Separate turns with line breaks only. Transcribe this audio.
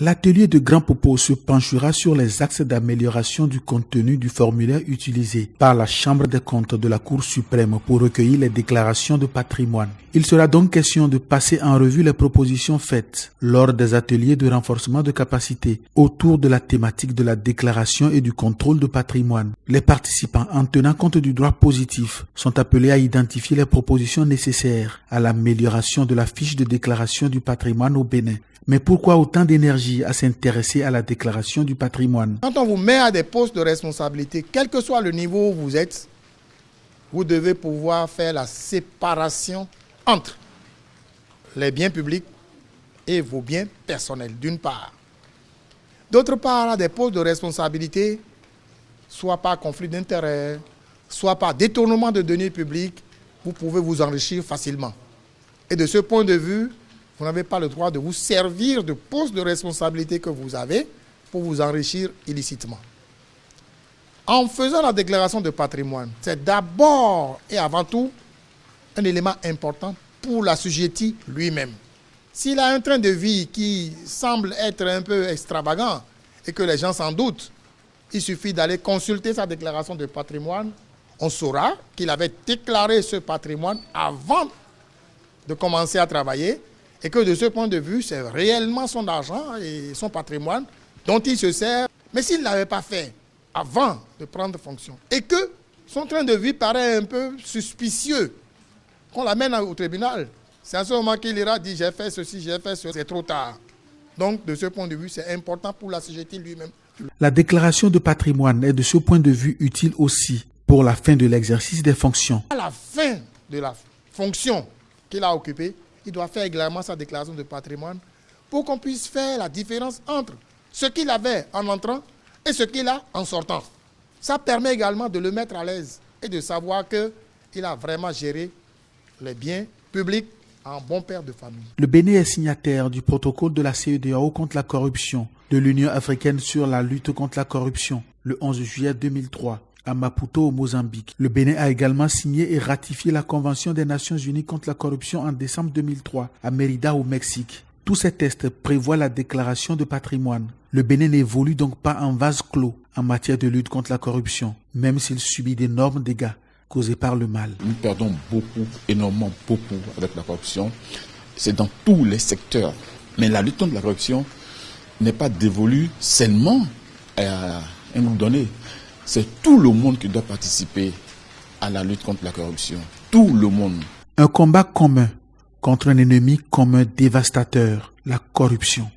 L'atelier de Grand Popo se penchera sur les axes d'amélioration du contenu du formulaire utilisé par la Chambre des comptes de la Cour suprême pour recueillir les déclarations de patrimoine. Il sera donc question de passer en revue les propositions faites lors des ateliers de renforcement de capacité autour de la thématique de la déclaration et du contrôle de patrimoine. Les participants, en tenant compte du droit positif, sont appelés à identifier les propositions nécessaires à l'amélioration de la fiche de déclaration du patrimoine au Bénin. Mais pourquoi autant d'énergie à s'intéresser à la déclaration du patrimoine?
Quand on vous met à des postes de responsabilité, quel que soit le niveau où vous êtes, vous devez pouvoir faire la séparation entre les biens publics et vos biens personnels, d'une part. D'autre part, à des postes de responsabilité, soit par conflit d'intérêts, soit par détournement de deniers publics, vous pouvez vous enrichir facilement. Et de ce point de vue, vous n'avez pas le droit de vous servir de poste de responsabilité que vous avez pour vous enrichir illicitement. En faisant la déclaration de patrimoine, c'est d'abord et avant tout un élément important pour l'assujetti lui-même. S'il a un train de vie qui semble être un peu extravagant et que les gens s'en doutent, il suffit d'aller consulter sa déclaration de patrimoine. On saura qu'il avait déclaré ce patrimoine avant de commencer à travailler et que de ce point de vue, c'est réellement son argent et son patrimoine dont il se sert. Mais s'il ne l'avait pas fait avant de prendre fonction et que son train de vie paraît un peu suspicieux, qu'on l'amène au tribunal, c'est à ce moment qu'il ira dire j'ai fait ceci, j'ai fait ceci, c'est trop tard. Donc de ce point de vue, c'est important pour l'assujetti lui-même.
La déclaration de patrimoine est de ce point de vue utile aussi pour la fin de l'exercice des fonctions.
À la fin de la fonction qu'il a occupée, il doit faire également sa déclaration de patrimoine pour qu'on puisse faire la différence entre ce qu'il avait en entrant et ce qu'il a en sortant. Ça permet également de le mettre à l'aise et de savoir qu'il a vraiment géré les biens publics en bon père de famille.
Le Bénin est signataire du protocole de la CEDEAO contre la corruption, de l'Union africaine sur la lutte contre la corruption, le 11 juillet 2003. À Maputo, au Mozambique. Le Bénin a également signé et ratifié la Convention des Nations Unies contre la corruption en décembre 2003, à Mérida, au Mexique. Tous ces textes prévoient la déclaration de patrimoine. Le Bénin n'évolue donc pas en vase clos en matière de lutte contre la corruption, même s'il subit d'énormes dégâts causés par le mal.
Nous perdons énormément beaucoup avec la corruption. C'est dans tous les secteurs. Mais la lutte contre la corruption n'est pas dévolue seulement à un groupe donné. C'est tout le monde qui doit participer à la lutte contre la corruption. Tout le monde.
Un combat commun contre un ennemi commun dévastateur, la corruption.